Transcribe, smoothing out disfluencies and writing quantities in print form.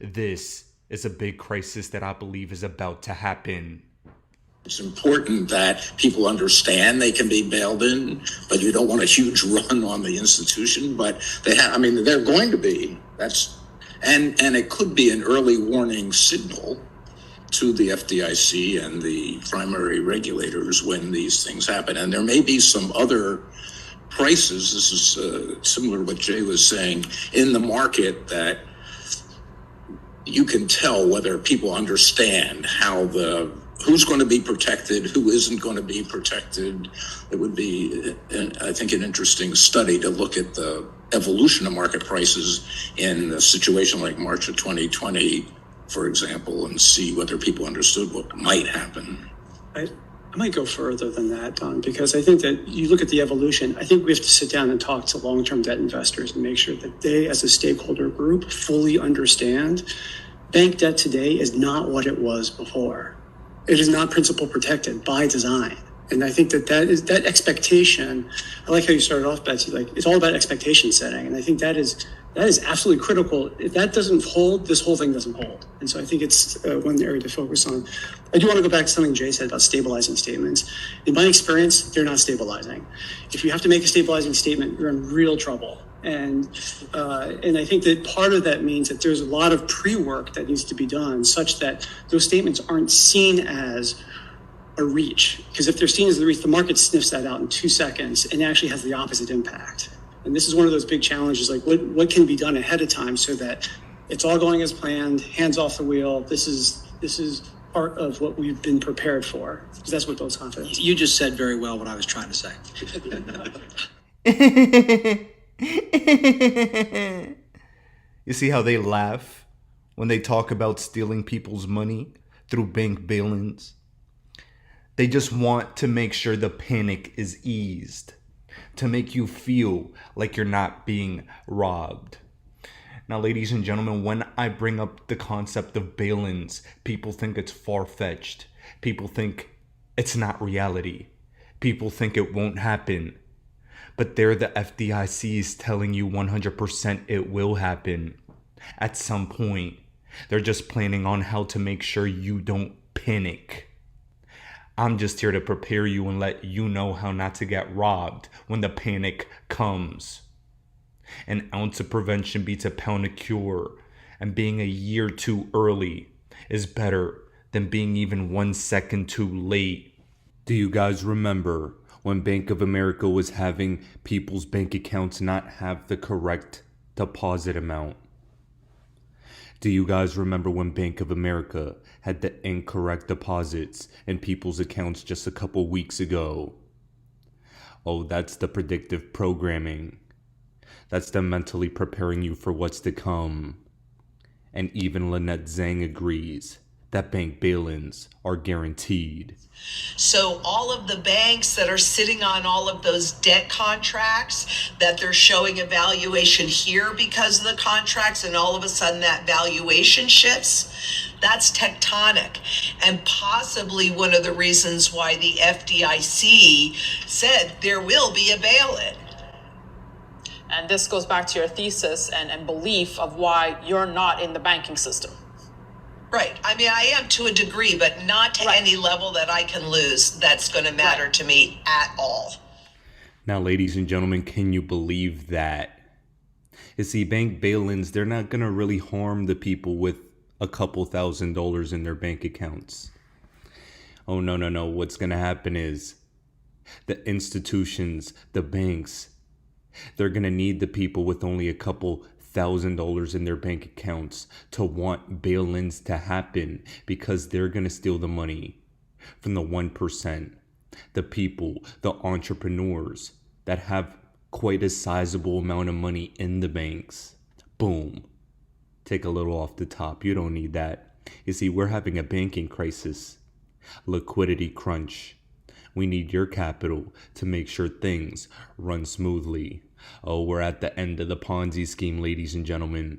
This is a big crisis that I believe is about to happen. It's important that people understand they can be bailed in, but you don't want a huge run on the institution. But they're going to be. And it could be an early warning signal to the FDIC and the primary regulators when these things happen. And there may be some other prices. This is similar to what Jay was saying in the market that you can tell whether people understand who's going to be protected, who isn't going to be protected. It would be, I think, an interesting study to look at the evolution of market prices in a situation like March of 2020, for example, and see whether people understood what might happen. I might go further than that, Don, because I think that you look at the evolution. I think we have to sit down and talk to long-term debt investors and make sure that they, as a stakeholder group, fully understand bank debt today is not what it was before. It is not principal protected by design. And I think that expectation, I like how you started off, Betsy, it's all about expectation setting. And I think that is absolutely critical. If that doesn't hold, this whole thing doesn't hold. And so I think it's one area to focus on. I do want to go back to something Jay said about stabilizing statements. In my experience, they're not stabilizing. If you have to make a stabilizing statement, you're in real trouble. And I think that part of that means that there's a lot of pre-work that needs to be done such that those statements aren't seen as a reach. Because if they're seen as a reach, the market sniffs that out in 2 seconds and actually has the opposite impact. And this is one of those big challenges, like what can be done ahead of time so that it's all going as planned, hands off the wheel. This is part of what we've been prepared for. Because that's what builds confidence. You just said very well what I was trying to say. You see how they laugh when they talk about stealing people's money through bank bail-ins? They just want to make sure the panic is eased, to make you feel like you're not being robbed. Now, ladies and gentlemen, when I bring up the concept of bail-ins, people think it's far-fetched. People think it's not reality. People think it won't happen. But they're the FDIC's telling you 100% it will happen at some point. They're just planning on how to make sure you don't panic. I'm just here to prepare you and let you know how not to get robbed when the panic comes. An ounce of prevention beats a pound of cure, and being a year too early is better than being even 1 second too late. Do you guys remember when Bank of America was having people's bank accounts not have the correct deposit amount? Do you guys remember when Bank of America had the incorrect deposits in people's accounts just a couple weeks ago? Oh, that's the predictive programming. That's them mentally preparing you for what's to come. And even Lynette Zhang agrees that bank bail-ins are guaranteed. So all of the banks that are sitting on all of those debt contracts that they're showing a valuation here because of the contracts, and all of a sudden that valuation shifts, that's tectonic, and possibly one of the reasons why the FDIC said there will be a bail-in. And this goes back to your thesis and belief of why you're not in the banking system. Right. I mean, I am to a degree, but not to any level that I can lose. That's going to matter to me at all. Now, ladies and gentlemen, can you believe that? You see, bank bail-ins, they're not going to really harm the people with a couple $1,000s in their bank accounts. Oh, no. What's going to happen is the institutions, the banks, they're going to need the people with only a couple $1,000 in their bank accounts to want bail-ins to happen, because they're going to steal the money from the 1%, the people, the entrepreneurs that have quite a sizable amount of money in the banks. Boom. Take a little off the top. You don't need that. You see, we're having a banking crisis, liquidity crunch. We need your capital to make sure things run smoothly. Oh, we're at the end of the Ponzi scheme, ladies and gentlemen.